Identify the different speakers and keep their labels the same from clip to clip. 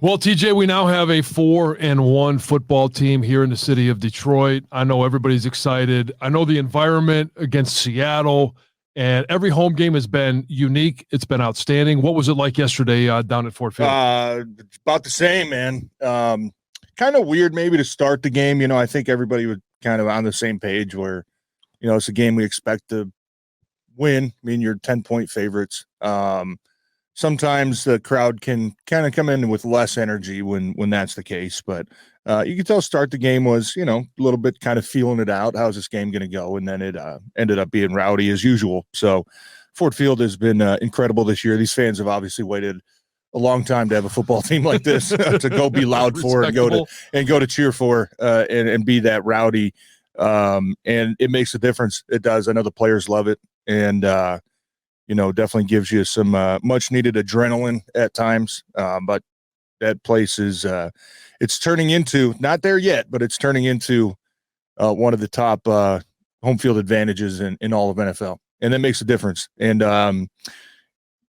Speaker 1: Well, TJ, we now have a 4-1 football team here in the city of Detroit. I know everybody's excited. I know the environment against Seattle and every home game has been unique. It's been outstanding. What was it like yesterday down at Ford Field?
Speaker 2: About the same, man. Kind of weird maybe to start the game. I think everybody was kind of on the same page where, it's a game we expect to win. I mean, you're 10-point favorites. Sometimes the crowd can kind of come in with less energy when that's the case. But you can tell start the game was, a little bit kind of feeling it out. How's this game going to go? And then it ended up being rowdy as usual. So Ford Field has been incredible this year. These fans have obviously waited a long time to have a football team like this to go be loud for and go to cheer for and be that rowdy. And it makes a difference. It does. I know the players love it. And, definitely gives you some much needed adrenaline at times. But that place is it's turning into, not there yet, but it's turning into one of the top home field advantages in all of NFL. And that makes a difference. And,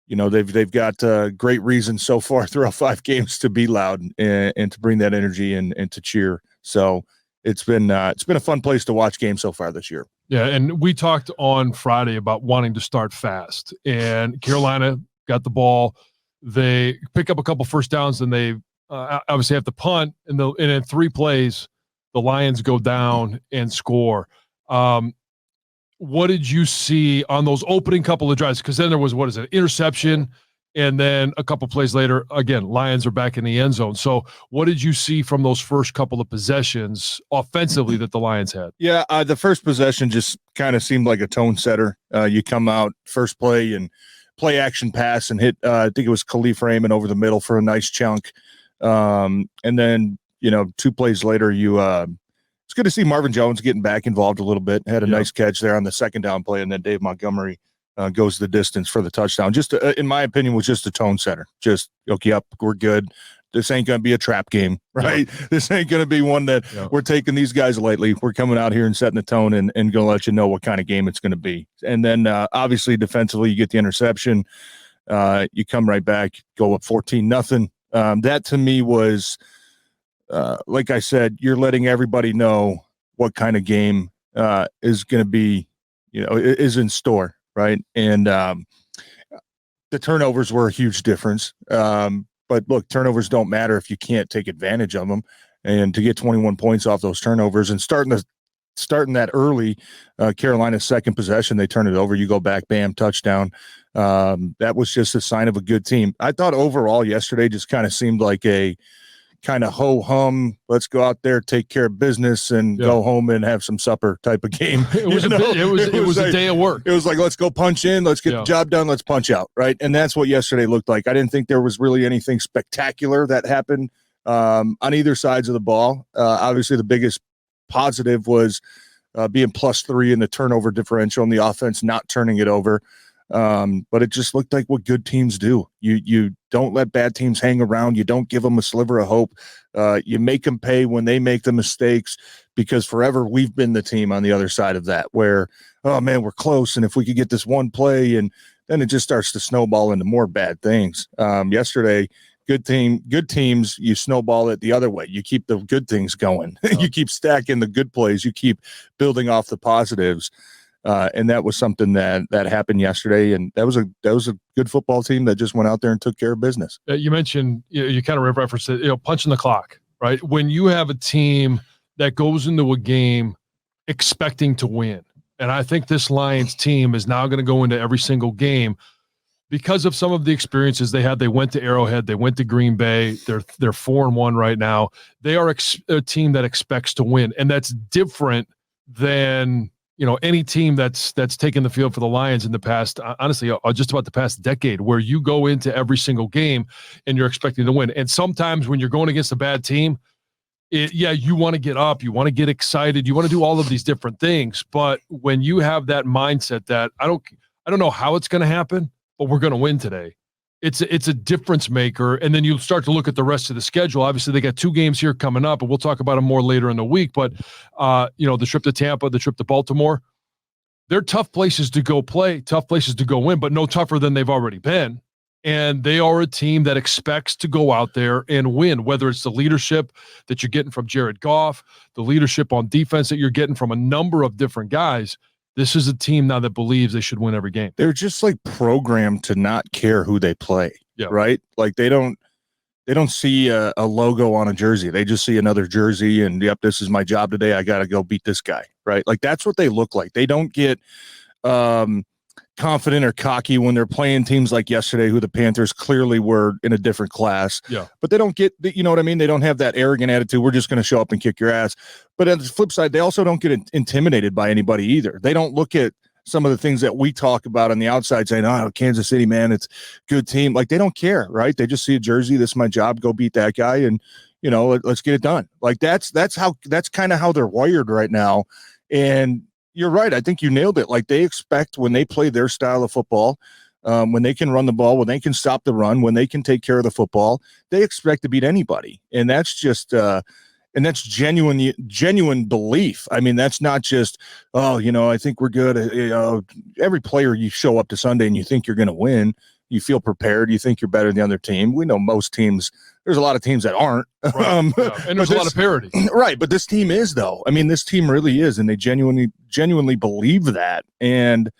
Speaker 2: they've got great reasons so far throughout 5 games to be loud and to bring that energy and to cheer. So it's been a fun place to watch games so far this year.
Speaker 1: Yeah, and we talked on Friday about wanting to start fast, and Carolina got the ball. They pick up a couple first downs, and they obviously have to punt, and in 3 plays, the Lions go down and score. What did you see on those opening couple of drives? Because then there was, interception, and then a couple plays later, again, Lions are back in the end zone. So what did you see from those first couple of possessions offensively that the Lions had?
Speaker 2: Yeah, the first possession just kind of seemed like a tone setter. You come out first play and play action pass and hit, I think it was Khalif Raymond over the middle for a nice chunk. And then, 2 plays later, it's good to see Marvin Jones getting back involved a little bit. Had a nice catch there on the second down play, and then Dave Montgomery goes the distance for the touchdown. Just in my opinion, was just a tone setter. Just okay, up, we're good. This ain't going to be a trap game, right? Yeah. This ain't going to be one that we're taking these guys lightly. We're coming out here and setting the tone and going to let you know what kind of game it's going to be. And then obviously defensively, you get the interception. You come right back, go up 14-0. That to me was, like I said, you're letting everybody know what kind of game is going to be, is in store. Right. And the turnovers were a huge difference. But look, turnovers don't matter if you can't take advantage of them. And to get 21 points off those turnovers and starting that early, Carolina's second possession, they turn it over. You go back, bam, touchdown. That was just a sign of a good team. I thought overall yesterday just kind of seemed like a kind of ho-hum, let's go out there, take care of business, and go home and have some supper type of game.
Speaker 1: It was a day of work.
Speaker 2: It was like, let's go punch in, let's get the job done, let's punch out, right? And that's what yesterday looked like. I didn't think there was really anything spectacular that happened on either sides of the ball. Obviously, the biggest positive was being +3 in the turnover differential and the offense not turning it over. But it just looked like what good teams do. You don't let bad teams hang around. You don't give them a sliver of hope. You make them pay when they make the mistakes, because forever we've been the team on the other side of that where, oh man, we're close. And if we could get this one play, and then it just starts to snowball into more bad things. Yesterday, good teams, you snowball it the other way. You keep the good things going. You keep stacking the good plays. You keep building off the positives. And that was something that happened yesterday, and that was a good football team that just went out there and took care of business.
Speaker 1: You mentioned you kind of referenced it, punching the clock, right? When you have a team that goes into a game expecting to win, and I think this Lions team is now going to go into every single game because of some of the experiences they had. They went to Arrowhead, they went to Green Bay. They're 4-1 right now. They are a team that expects to win, and that's different than any team that's taken the field for the Lions in the past, honestly, just about the past decade, where you go into every single game and you're expecting to win. And sometimes when you're going against a bad team, you want to get up, you want to get excited, you want to do all of these different things. But when you have that mindset that I don't know how it's going to happen, but we're going to win today, it's a difference maker. And then you start to look at the rest of the schedule. Obviously, they got 2 games here coming up, and we'll talk about them more later in the week. But, the trip to Tampa, the trip to Baltimore, they're tough places to go play, tough places to go win, but no tougher than they've already been. And they are a team that expects to go out there and win, whether it's the leadership that you're getting from Jared Goff, the leadership on defense that you're getting from a number of different guys. This is a team now that believes they should win every game.
Speaker 2: They're just like programmed to not care who they play, right? Like they don't see a logo on a jersey. They just see another jersey and, yep, this is my job today. I got to go beat this guy, right? Like that's what they look like. They don't get confident or cocky when they're playing teams like yesterday, who the Panthers clearly were in a different class.
Speaker 1: Yeah.
Speaker 2: But they don't get, you know what I mean? They don't have that arrogant attitude. We're just going to show up and kick your ass. But on the flip side, they also don't get intimidated by anybody either. They don't look at some of the things that we talk about on the outside saying, oh, Kansas City, man, it's a good team. Like they don't care, right? They just see a jersey. This is my job. Go beat that guy. And, you know, let's get it done. Like that's kind of how they're wired right now. And you're right. I think you nailed it. Like they expect when they play their style of football, when they can run the ball, when they can stop the run, when they can take care of the football, they expect to beat anybody. And that's just, and that's genuine belief. I mean, that's not just, oh, you know, I think we're good. You know, every player you show up to Sunday and you think you're going to win, you feel prepared. You think you're better than the other team. We know most teams, there's a lot of teams that aren't.
Speaker 1: Right. And there's a lot of parity.
Speaker 2: Right. But this team is, though. I mean, this team really is. And they genuinely believe that. And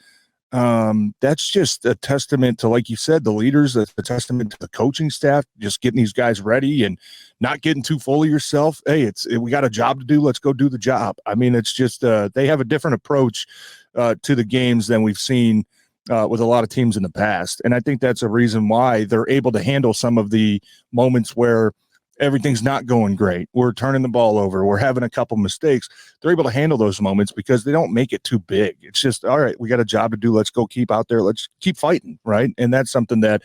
Speaker 2: that's just a testament to, like you said, the leaders, a testament to the coaching staff, just getting these guys ready and not getting too full of yourself. Hey, we got a job to do. Let's go do the job. I mean, it's just they have a different approach to the games than we've seen with a lot of teams in the past. And I think that's a reason why they're able to handle some of the moments where everything's not going great. We're turning the ball over. We're having a couple mistakes. They're able to handle those moments because they don't make it too big. It's just, all right, we got a job to do. Let's go keep out there. Let's keep fighting, right? And that's something that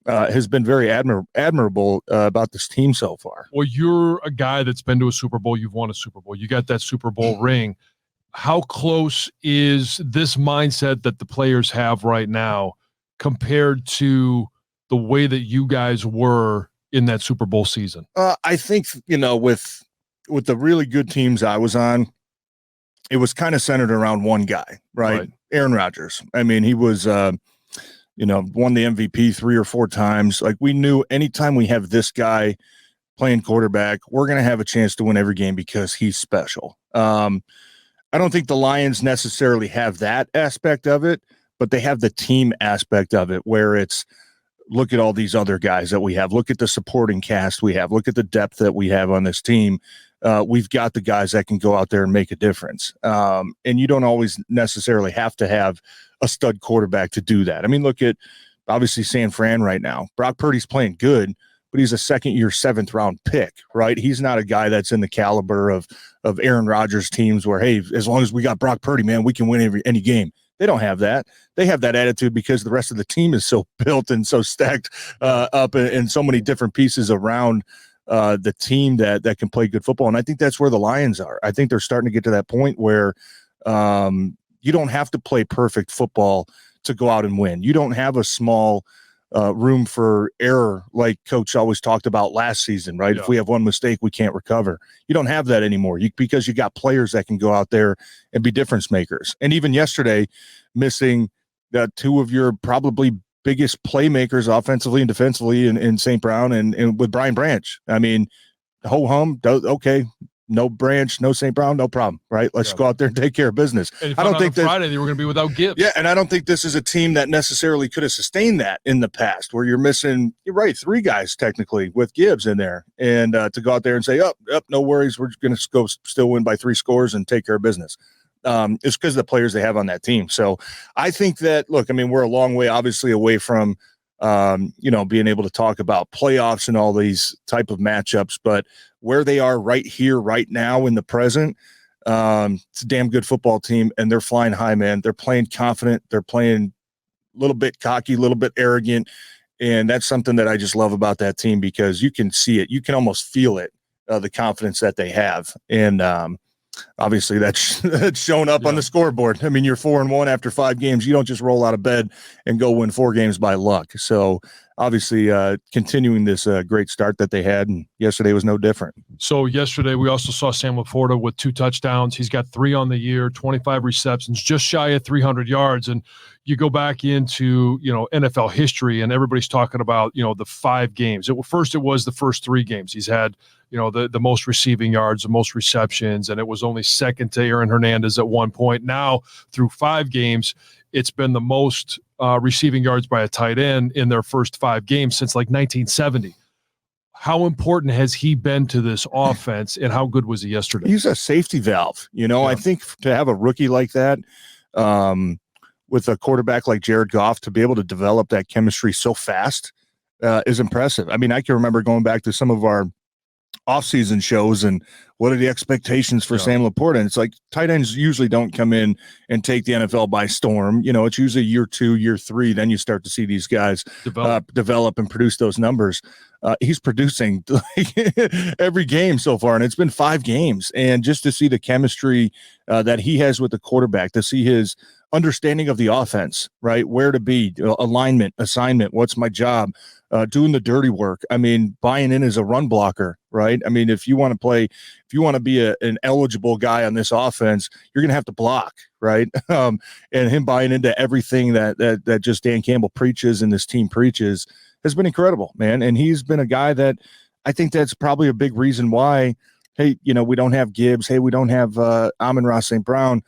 Speaker 2: has been very admirable about this team so far.
Speaker 1: Well, you're a guy that's been to a Super Bowl. You've won a Super Bowl. You got that Super Bowl ring. How close is this mindset that the players have right now compared to the way that you guys were in that Super Bowl season?
Speaker 2: I think, you know, with the really good teams I was on, it was kind of centered around one guy, right? Aaron Rodgers. I mean, he was, you know, won the MVP 3 or 4 times. Like we knew anytime we have this guy playing quarterback, we're going to have a chance to win every game because he's special. I don't think the Lions necessarily have that aspect of it, but they have the team aspect of it where it's, look at all these other guys that we have. Look at the supporting cast we have. Look at the depth that we have on this team. We've got the guys that can go out there and make a difference. And you don't always necessarily have to have a stud quarterback to do that. I mean, look at obviously San Fran right now. Brock Purdy's playing good, but he's a second-year, 7th-round pick, right? He's not a guy that's in the caliber of Aaron Rodgers teams where, hey, as long as we got Brock Purdy, man, we can win any game. They don't have that. They have that attitude because the rest of the team is so built and so stacked up in so many different pieces around the team that can play good football. And I think that's where the Lions are. I think they're starting to get to that point where you don't have to play perfect football to go out and win. You don't have a small room for error like Coach always talked about last season, right? Yeah. If we have one mistake, we can't recover. You don't have that anymore because you got players that can go out there and be difference makers. And even yesterday, missing 2 of your probably biggest playmakers offensively and defensively in St. Brown and with Brian Branch. I mean, ho-hum, okay. No Branch, no St. Brown, no problem, right? Let's go out there and take care of business.
Speaker 1: I don't think Friday they were going to be without Gibbs.
Speaker 2: Yeah, and I don't think this is a team that necessarily could have sustained that in the past, where you're missing, you're right, 3 guys technically with Gibbs in there, and to go out there and say, no worries, we're going to go still win by 3 scores and take care of business. It's because of the players they have on that team. So I think that, look, I mean, we're a long way, obviously, away from being able to talk about playoffs and all these type of matchups, but where they are right here, right now in the present, it's a damn good football team, and they're flying high, man. They're playing confident. They're playing a little bit cocky, a little bit arrogant, and that's something that I just love about that team because you can see it. You can almost feel it, the confidence that they have, and obviously that's shown up on the scoreboard. I mean, you're 4-1 after 5 games. You don't just roll out of bed and go win 4 games by luck. So obviously continuing this great start that they had, and yesterday was no different.
Speaker 1: So yesterday we also saw Sam Laporta with 2 touchdowns. He's got 3 on the year, 25 receptions, just shy of 300 yards. And you go back into, NFL history, and everybody's talking about, the 5 games. First it was the first 3 games. He's had, the most receiving yards, the most receptions, and it was only second to Aaron Hernandez at one point. Now, through 5 games, it's been the most receiving yards by a tight end in their first 5 games since like 1970. How important has he been to this offense, and how good was he yesterday?
Speaker 2: He's a safety valve. I think to have a rookie like that, with a quarterback like Jared Goff, to be able to develop that chemistry so fast is impressive. I mean, I can remember going back to some of our off-season shows and what are the expectations for Sam Laporta? And it's like tight ends usually don't come in and take the NFL by storm. It's usually year 2, year 3. Then you start to see these guys develop and produce those numbers. He's producing every game so far, and it's been 5 games. And just to see the chemistry that he has with the quarterback, to see his understanding of the offense, right? Where to be, alignment, assignment, what's my job, doing the dirty work. I mean, buying in as a run blocker, right? I mean, if you want to be an eligible guy on this offense, you're going to have to block, right? And him buying into everything that just Dan Campbell preaches and this team preaches has been incredible, man. And he's been a guy that I think that's probably a big reason why, hey, we don't have Gibbs. Hey, we don't have Amon-Ra St. Brown.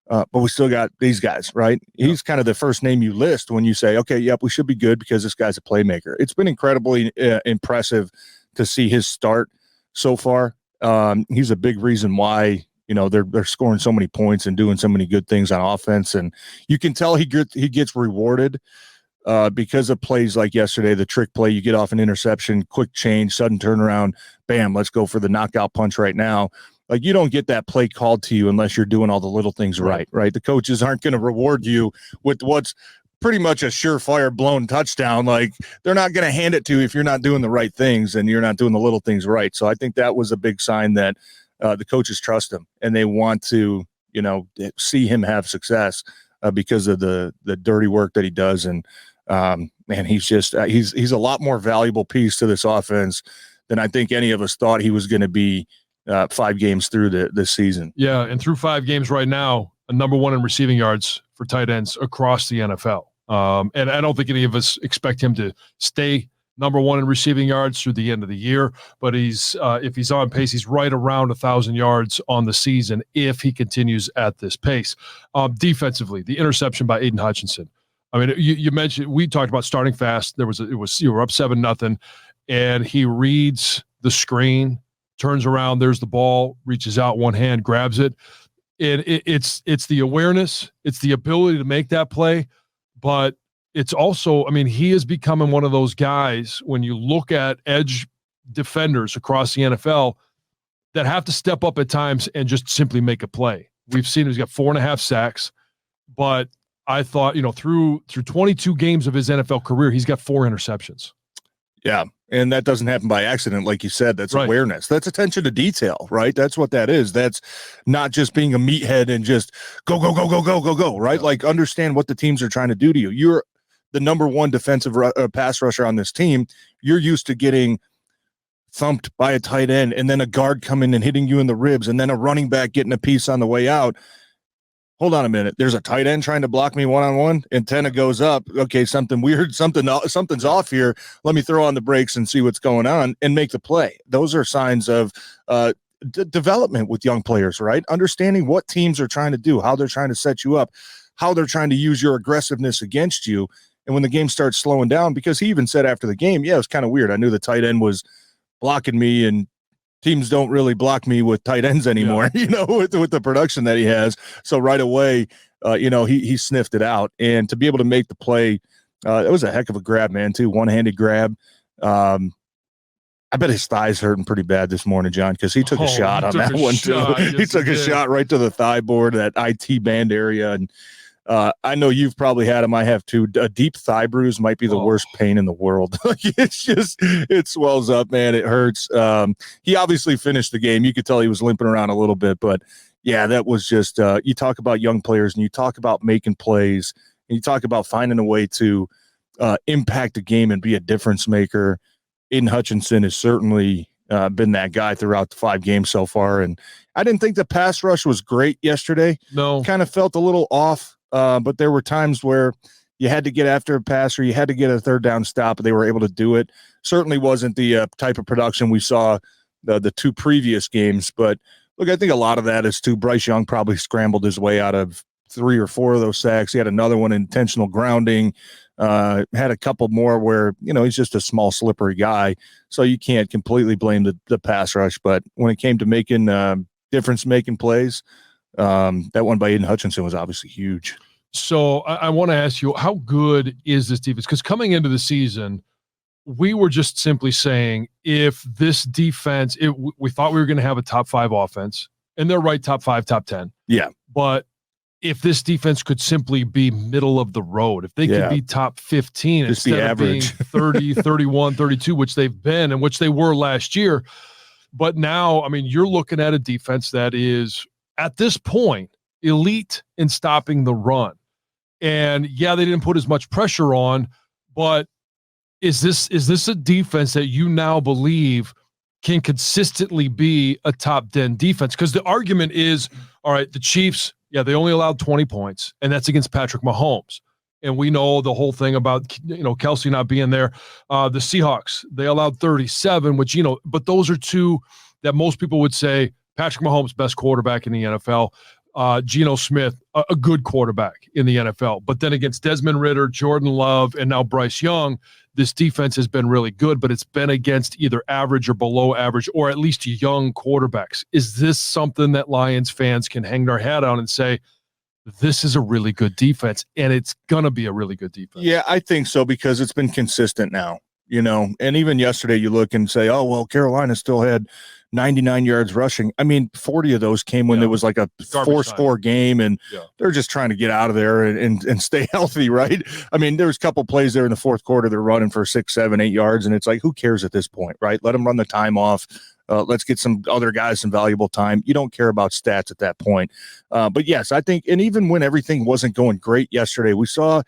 Speaker 2: But we still got these guys, right? Yep. He's kind of the first name you list when you say, okay, yep, we should be good because this guy's a playmaker. It's been incredibly impressive to see his start so far. He's a big reason why, they're scoring so many points and doing so many good things on offense. And you can tell he gets rewarded because of plays like yesterday, the trick play, you get off an interception, quick change, sudden turnaround, bam, let's go for the knockout punch right now. Like, you don't get that play called to you unless you're doing all the little things right? The coaches aren't going to reward you with what's pretty much a surefire blown touchdown. Like, they're not going to hand it to you if you're not doing the right things and you're not doing the little things right. So I think that was a big sign that the coaches trust him and they want to, see him have success because of the dirty work that he does. And man, he's just he's a lot more valuable piece to this offense than I think any of us thought he was going to be 5 games through this season.
Speaker 1: Yeah, and through 5 games right now, a number 1 in receiving yards for tight ends across the NFL. And I don't think any of us expect him to stay number 1 in receiving yards through the end of the year, but if he's on pace, he's right around 1,000 yards on the season if he continues at this pace. Defensively, the interception by Aiden Hutchinson. I mean, you mentioned, we talked about starting fast. You were up 7-0, and he reads the screen, turns around, there's the ball, reaches out one hand, grabs it. And it's the awareness, it's the ability to make that play, but it's also, I mean, he is becoming one of those guys when you look at edge defenders across the NFL that have to step up at times and just simply make a play. We've seen he's got 4.5 sacks, but I thought, through 22 games of his NFL career, he's got 4 interceptions.
Speaker 2: Yeah. And that doesn't happen by accident. Like you said, that's awareness. That's attention to detail, right? That's what that is. That's not just being a meathead and just go, right? Yeah. Like, understand what the teams are trying to do to you. You're the number 1 defensive pass rusher on this team. You're used to getting thumped by a tight end and then a guard coming and hitting you in the ribs and then a running back getting a piece on the way out. Hold on a minute. There's a tight end trying to block me one-on-one. Antenna goes up. Okay, something weird. Something's off here. Let me throw on the brakes and see what's going on and make the play. Those are signs of development with young players, right? Understanding what teams are trying to do, how they're trying to set you up, how they're trying to use your aggressiveness against you. And when the game starts slowing down, because he even said after the game, yeah, it was kind of weird. I knew the tight end was blocking me, and teams don't really block me with tight ends anymore, with the production that he has. So right away, he sniffed it out. And to be able to make the play, that was a heck of a grab, man, too. One-handed grab. I bet his thighs hurting pretty bad this morning, John, because he took a shot on that one, too. He took a shot right to the thigh board, that IT band area. And I know you've probably had them. I have too. A deep thigh bruise might be the worst pain in the world. It swells up, man. It hurts. He obviously finished the game. You could tell he was limping around a little bit, but yeah, that was just, you talk about young players and you talk about making plays and you talk about finding a way to impact the game and be a difference maker. Aiden Hutchinson has certainly been that guy throughout the 5 games so far. And I didn't think the pass rush was great yesterday.
Speaker 1: No.
Speaker 2: Kind of felt a little off, but there were times where you had to get after a pass or you had to get a third down stop, and they were able to do it. Certainly wasn't the type of production we saw the 2 previous games. But, look, I think a lot of that is too. Bryce Young probably scrambled his way out of 3 or 4 of those sacks. He had another one, intentional grounding. Had a couple more where, he's just a small, slippery guy. So you can't completely blame the pass rush. But when it came to making difference-making plays, that one by Aiden Hutchinson was obviously huge.
Speaker 1: So I want to ask you, how good is this defense? Because coming into the season, we were just simply saying, if this defense, we thought we were going to have a top 5 offense, and they're right, top 5, top 10.
Speaker 2: Yeah.
Speaker 1: But if this defense could simply be middle of the road, if they could be top 15
Speaker 2: just
Speaker 1: instead
Speaker 2: of being
Speaker 1: 30, 31, 32, which they've been and which they were last year. But now, I mean, you're looking at a defense that is, at this point, elite in stopping the run. And yeah, they didn't put as much pressure on, but is this a defense that you now believe can consistently be a top 10 defense? Because the argument is, all right, the Chiefs, yeah, they only allowed 20 points, and that's against Patrick Mahomes. And we know the whole thing about, Kelsey not being there. The Seahawks, they allowed 37, which, but those are 2 that most people would say Patrick Mahomes, best quarterback in the NFL. Geno Smith, a good quarterback in the NFL. But then against Desmond Ridder, Jordan Love, and now Bryce Young, this defense has been really good, but it's been against either average or below average, or at least young quarterbacks. Is this something that Lions fans can hang their hat on and say, this is a really good defense, and it's going to be a really good defense?
Speaker 2: Yeah, I think so, because it's been consistent now, and even yesterday you look and say, oh, well, Carolina still had 99 yards rushing. I mean, 40 of those came when there was like a 4-score game, and they're just trying to get out of there and stay healthy, right? I mean, there was a couple plays there in the fourth quarter. They're running for 6, 7, 8 yards, and it's like, who cares at this point, right? Let them run the time off. Let's get some other guys some valuable time. You don't care about stats at that point. But yes, I think, and even when everything wasn't going great yesterday, we saw,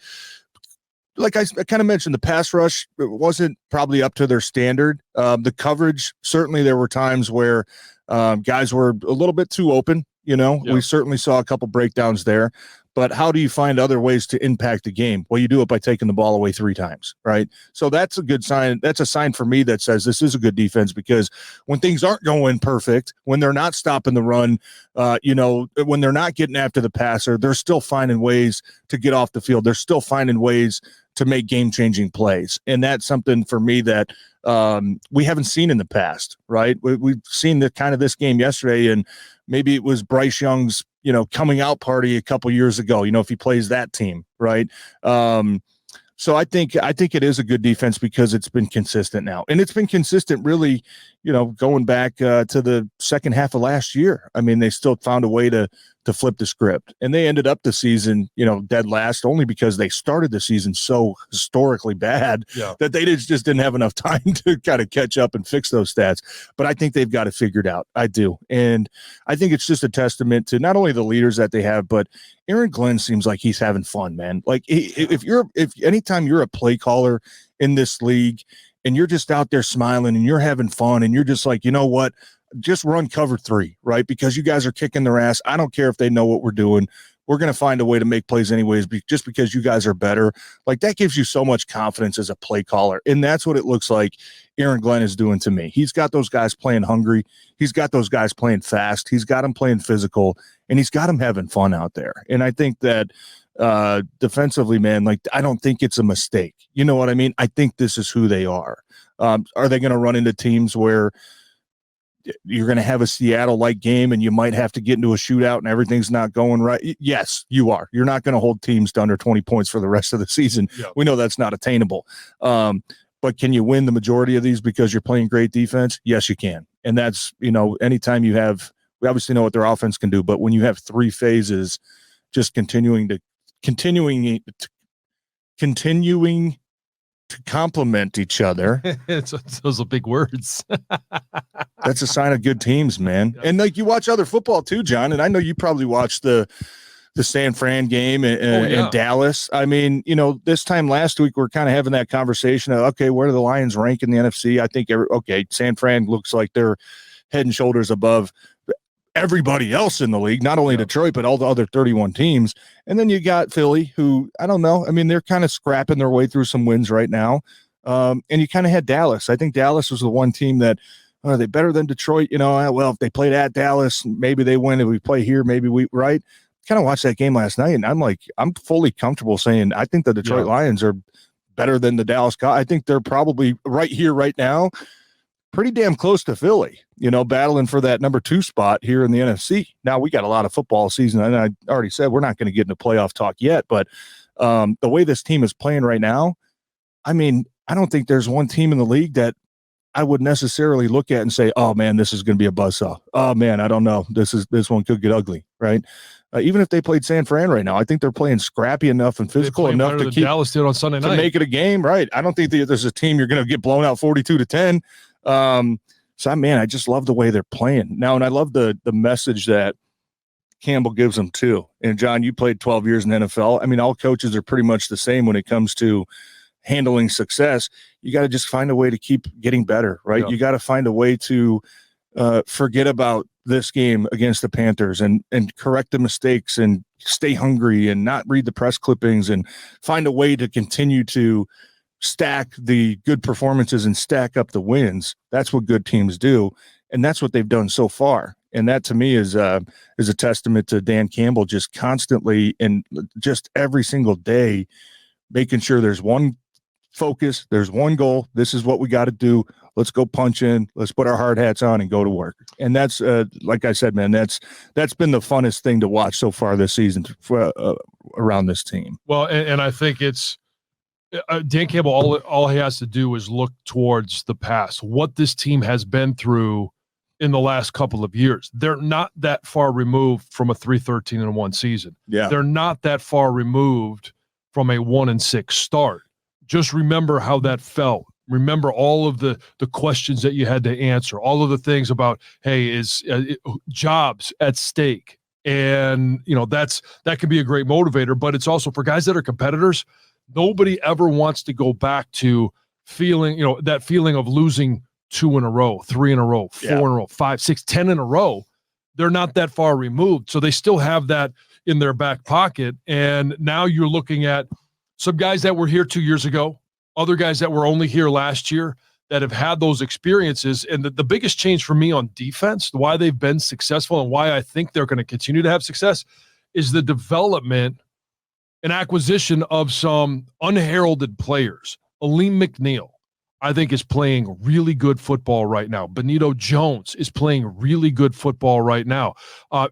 Speaker 2: like I kind of mentioned, the pass rush wasn't probably up to their standard. The coverage, certainly there were times where guys were a little bit too open. We certainly saw a couple breakdowns there. But how do you find other ways to impact the game? Well, you do it by taking the ball away 3 times, right? So that's a good sign. That's a sign for me that says this is a good defense, because when things aren't going perfect, when they're not stopping the run, when they're not getting after the passer, they're still finding ways to get off the field. They're still finding ways to make game-changing plays. And that's something for me that we haven't seen in the past, right? We've seen the kind of this game yesterday, and maybe it was Bryce Young's, coming out party a couple years ago, if he plays that team, right? So I think it is a good defense because it's been consistent now. And it's been consistent really, going back to the second half of last year. I mean, they still found a way to flip the script, and they ended up the season, dead last, only because they started the season so historically bad that they just didn't have enough time to kind of catch up and fix those stats. But I think they've got it figured out. I do. And I think it's just a testament to not only the leaders that they have, but Aaron Glenn seems like he's having fun, man. Like if anytime you're a play caller in this league and you're just out there smiling and you're having fun and you're just like, you know what? Just run cover 3, right? Because you guys are kicking their ass. I don't care if they know what we're doing. We're going to find a way to make plays anyways, just because you guys are better. Like, that gives you so much confidence as a play caller. And that's what it looks like Aaron Glenn is doing to me. He's got those guys playing hungry. He's got those guys playing fast. He's got them playing physical, and he's got them having fun out there. And I think that defensively, man, like, I don't think it's a mistake. You know what I mean? I think this is who they are. Are they going to run into teams where you're going to have a Seattle-like game and you might have to get into a shootout and everything's not going right? Yes, you are. You're not going to hold teams to under 20 points for the rest of the season. Yep. We know that's not attainable. But can you win the majority of these because you're playing great defense? Yes, you can. And that's, anytime you have, we obviously know what their offense can do, but when you have 3 phases just continuing to complement each other.
Speaker 1: Those are big words.
Speaker 2: That's a sign of good teams, man. Yeah. And like, you watch other football too, John, and I know you probably watch the the San Fran game and Dallas. I mean, this time last week, we're kind of having that conversation of, okay, where do the Lions rank in the NFC? I think, San Fran looks like they're head and shoulders above everybody else in the league, not only Detroit, but all the other 31 teams. And then you got Philly, who, I don't know. I mean, they're kind of scrapping their way through some wins right now. And you kind of had Dallas. I think Dallas was the one team that, are they better than Detroit? Well, if they played at Dallas, maybe they win. If we play here, maybe we, right? Kind of watched that game last night, and I'm fully comfortable saying I think the Detroit Lions are better than the Dallas Cowboys. I think they're probably right here, right now, pretty damn close to Philly, battling for that number 2 spot here in the NFC. Now, we got a lot of football season, and I already said we're not going to get into playoff talk yet, but the way this team is playing right now, I mean, I don't think there's one team in the league that I would necessarily look at and say, oh, man, this is going to be a buzzsaw. Oh, man, I don't know. This one could get ugly, right? Even if they played San Fran right now, I think they're playing scrappy enough and physical enough to keep
Speaker 1: Dallas did on Sunday night
Speaker 2: to make it a game, right? I don't think there's a team you're going to get blown out 42-10. So, man, I just love the way they're playing now, and I love the message that Campbell gives them too. And John, you played 12 years in the NFL. I mean, all coaches are pretty much the same when it comes to handling success. You got to just find a way to keep getting better, right? You got to find a way to forget about this game against the Panthers and correct the mistakes and stay hungry and not read the press clippings and find a way to continue to stack the good performances and stack up the wins. That's what good teams do. And that's what they've done so far. And that to me is a testament to Dan Campbell, just constantly and just every single day, making sure there's one focus, there's one goal. This is what we got to do. Let's go punch in. Let's put our hard hats on and go to work. And that's, like I said, man, that's been the funnest thing to watch so far this season around this team.
Speaker 1: Well, and I think it's Dan Campbell. All he has to do is look towards the past, what this team has been through in the last couple of years. They're not that far removed from a 3-13-1 season.
Speaker 2: Yeah,
Speaker 1: they're not that far removed from a 1-6 start. Just remember how that felt. Remember all of the questions that you had to answer, all of the things about, hey, is jobs at stake. And, that can be a great motivator, but it's also for guys that are competitors. Nobody ever wants to go back to feeling, that feeling of losing 2 in a row, 3 in a row, 4 in a row, 5, 6, 10 in a row. They're not that far removed. So they still have that in their back pocket. And now you're looking at some guys that were here 2 years ago, other guys that were only here last year that have had those experiences. And the biggest change for me on defense, why they've been successful and why I think they're going to continue to have success, is the development and acquisition of some unheralded players. Aleem McNeil, I think, is playing really good football right now. Benito Jones is playing really good football right now.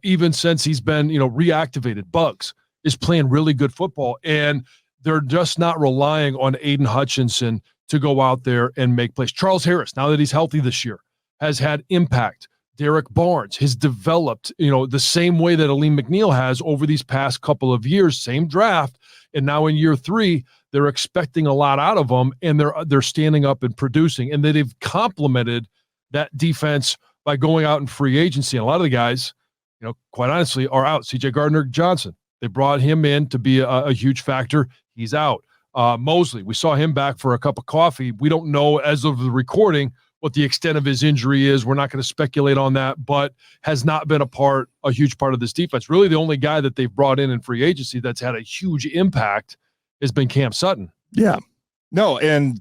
Speaker 1: Even since he's been, reactivated, Bugs is playing really good football. And they're just not relying on Aiden Hutchinson to go out there and make plays. Charles Harris, now that he's healthy this year, has had impact. Derek Barnes has developed, the same way that Aleem McNeil has over these past couple of years, same draft. And now in year 3, they're expecting a lot out of them, and they're standing up and producing. And they've complemented that defense by going out in free agency. And a lot of the guys, quite honestly, are out. C.J. Gardner-Johnson, they brought him in to be a huge factor. He's out. Mosley, we saw him back for a cup of coffee. We don't know, as of the recording, what the extent of his injury is. We're not going to speculate on that, but has not been a huge part of this defense. Really, the only guy that they've brought in free agency that's had a huge impact has been Cam Sutton.
Speaker 2: Yeah. No, and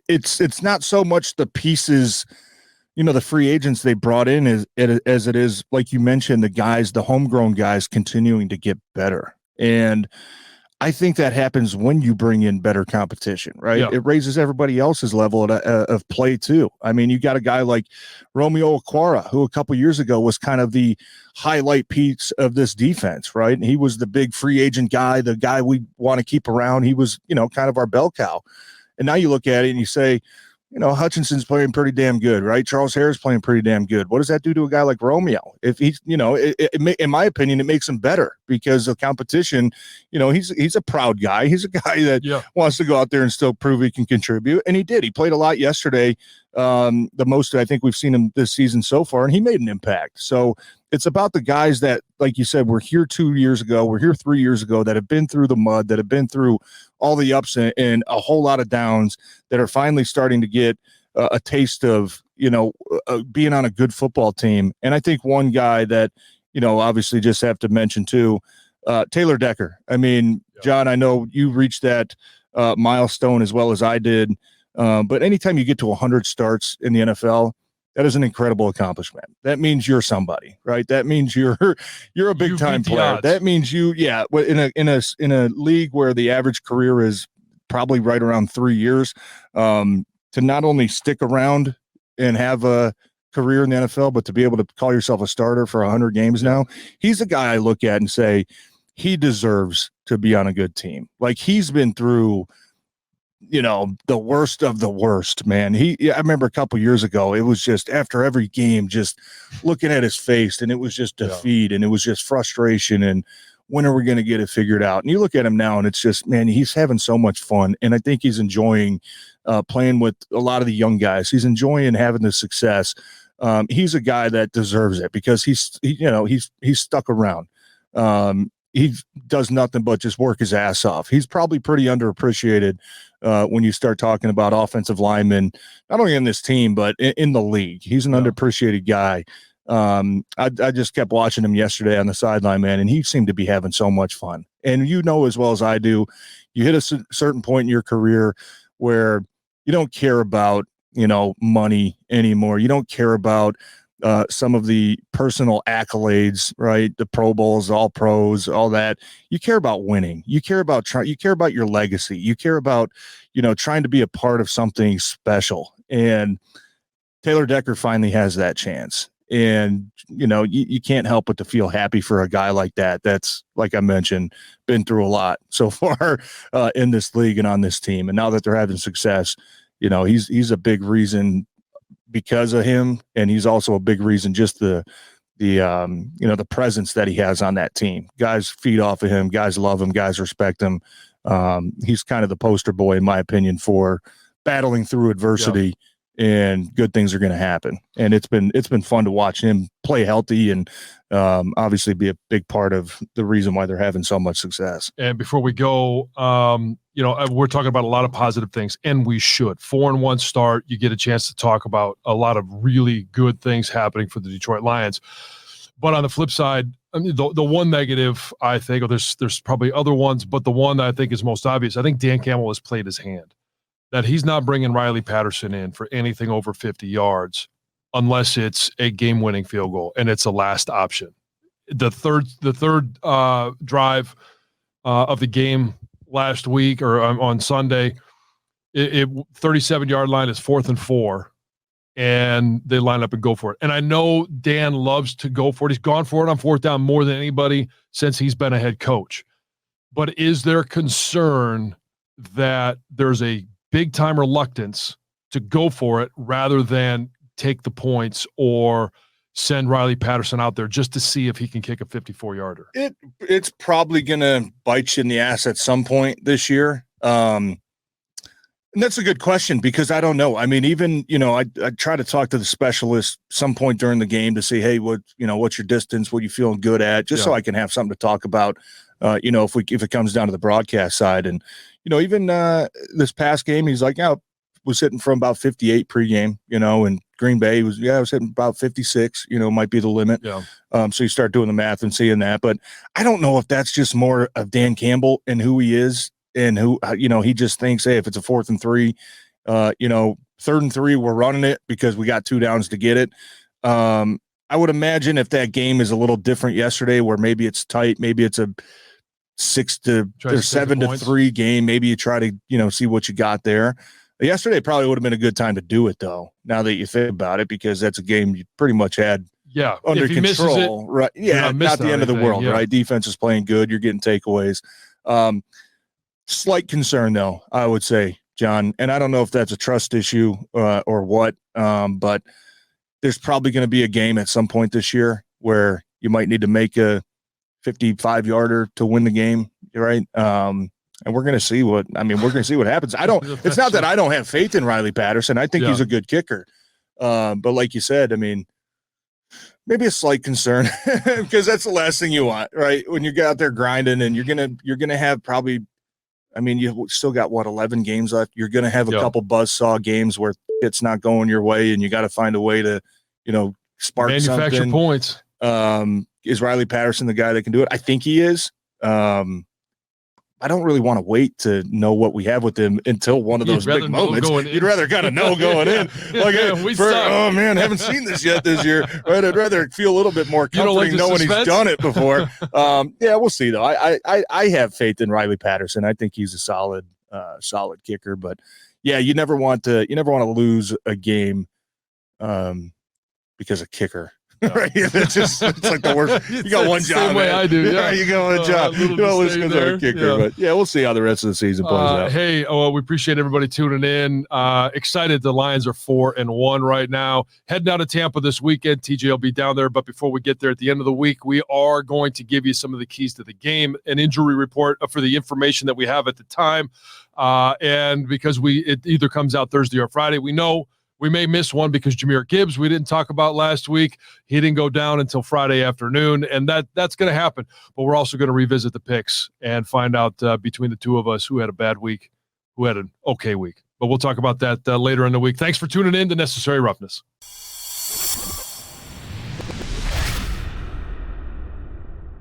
Speaker 2: it's not so much the pieces, the free agents they brought in as it is, like you mentioned, the homegrown guys continuing to get better. And I think that happens when you bring in better competition, right? Yeah. It raises everybody else's level of play too. I mean, you got a guy like Romeo Okwara, who a couple years ago was kind of the highlight piece of this defense, right? And he was the big free agent guy, the guy we want to keep around. He was, kind of our bell cow. And now you look at it and you say, Hutchinson's playing pretty damn good, right? Charles Harris playing pretty damn good. What does that do to a guy like Romeo? If he's, in my opinion, it makes him better because of competition. He's a proud guy. He's a guy that wants to go out there and still prove he can contribute. And he did. He played a lot yesterday the most I think we've seen him this season so far, and he made an impact. So it's about the guys that, like you said, were here 2 years ago, we're here 3 years ago, that have been through the mud, that have been through all the ups and a whole lot of downs, that are finally starting to get a taste of, being on a good football team. And I think one guy that, obviously just have to mention too, Taylor Decker. I mean, John, I know you reached that milestone as well as I did. But anytime you get to 100 starts in the NFL, that is an incredible accomplishment. That means you're somebody, right? That means you're a big time player.
Speaker 1: Odds.
Speaker 2: That means in a league where the average career is probably right around 3 years, to not only stick around and have a career in the NFL, but to be able to call yourself a starter for 100 games now, he's a guy I look at and say he deserves to be on a good team. Like, he's been through, the worst of the worst, man. I remember a couple years ago, it was just after every game, just looking at his face, and it was just defeat, and it was just frustration, and when are we going to get it figured out? And you look at him now, and it's just, man, he's having so much fun, and I think he's enjoying playing with a lot of the young guys. He's enjoying having the success. He's a guy that deserves it because he's stuck around. He does nothing but just work his ass off. He's probably pretty underappreciated when you start talking about offensive linemen, not only in this team, but in the league. He's an underappreciated guy. I just kept watching him yesterday on the sideline, man, and he seemed to be having so much fun. And as well as I do, you hit a certain point in your career where you don't care about, money anymore. You don't care about some of the personal accolades, right? The Pro Bowls, all pros, all that. You care about winning. You care about your legacy. You care about, trying to be a part of something special. And Taylor Decker finally has that chance. And, you can't help but to feel happy for a guy like that. That's, like I mentioned, been through a lot so far in this league and on this team. And now that they're having success, he's a big reason because of him. And he's also a big reason, just the presence that he has on that team. Guys feed off of him. Guys love him. Guys respect him. He's kind of the poster boy, in my opinion, for battling through adversity. And good things are going to happen. And it's been fun to watch him play healthy and obviously be a big part of the reason why they're having so much success.
Speaker 1: And before we go, we're talking about a lot of positive things, and we should. 4-1 start, you get a chance to talk about a lot of really good things happening for the Detroit Lions. But on the flip side, I mean, the one negative, I think, or there's probably other ones, but the one that I think is most obvious, I think Dan Campbell has played his hand. That he's not bringing Riley Patterson in for anything over 50 yards unless it's a game-winning field goal, and it's a last option. The third drive of the game last week or on Sunday, 37-yard line is 4th and 4, and they line up and go for it. And I know Dan loves to go for it. He's gone for it on 4th down more than anybody since he's been a head coach. But is there concern that there's a big-time reluctance to go for it rather than take the points or send Riley Patterson out there just to see if he can kick a 54-yarder?
Speaker 2: It's probably going to bite you in the ass at some point this year. And that's a good question because I don't know. I mean, even, I try to talk to the specialist some point during the game to say, hey, what's your distance? What are you feeling good at? Just so I can have something to talk about, if it comes down to the broadcast side. And, even this past game, he's like, was hitting from about 58 pregame, and Green Bay was hitting about 56, might be the limit.
Speaker 1: Yeah.
Speaker 2: So you start doing the math and seeing that, but I don't know if that's just more of Dan Campbell and who he is and who, he just thinks, hey, if it's a 4th and 3, 3rd and 3, we're running it because we got 2 downs to get it. I would imagine if that game is a little different yesterday where maybe it's tight, maybe it's a 7-3 game. Maybe you try to, see what you got there. Yesterday probably would have been a good time to do it though. Now that you think about it, because that's a game you pretty much had under control, right? Yeah. Not the end of the world, right? Defense is playing good. You're getting takeaways. Slight concern though, I would say, John, and I don't know if that's a trust issue or what, but there's probably going to be a game at some point this year where you might need to make a 55-yarder to win the game, right? and we're going to see what happens. It's not that I don't have faith in Riley Patterson. I think he's a good kicker. But like you said, I mean, maybe a slight concern because that's the last thing you want, right? When you get out there grinding and you're going to have probably, I mean, you still got 11 games left. You're going to have a couple buzzsaw games where it's not going your way and you got to find a way to, spark
Speaker 1: manufacture
Speaker 2: something.
Speaker 1: Points.
Speaker 2: Is Riley Patterson the guy that can do it? I think he is. I don't really want to wait to know what we have with him until one of those big moments. You'd rather kind of know going in. Like, oh man, haven't seen this yet this year. Right? I'd rather feel a little bit more comforting knowing he's done it before. Yeah, we'll see though. I have faith in Riley Patterson. I think he's a solid kicker. But yeah, you never want to lose a game because of kicker. Right, it's like the worst. You got one job.
Speaker 1: Same way I do. Yeah,
Speaker 2: you got one job. You don't listen to our kicker, but yeah, we'll see how the rest of the season plays out.
Speaker 1: Hey, we appreciate everybody tuning in. Excited, the Lions are 4-1 right now. Heading out of Tampa this weekend. TJ will be down there, but before we get there at the end of the week, we are going to give you some of the keys to the game, an injury report for the information that we have at the time, and because it either comes out Thursday or Friday, we know. We may miss one because Jahmyr Gibbs, we didn't talk about last week. He didn't go down until Friday afternoon, and that's going to happen. But we're also going to revisit the picks and find out between the two of us who had a bad week, who had an okay week. But we'll talk about that later in the week. Thanks for tuning in to Necessary Roughness.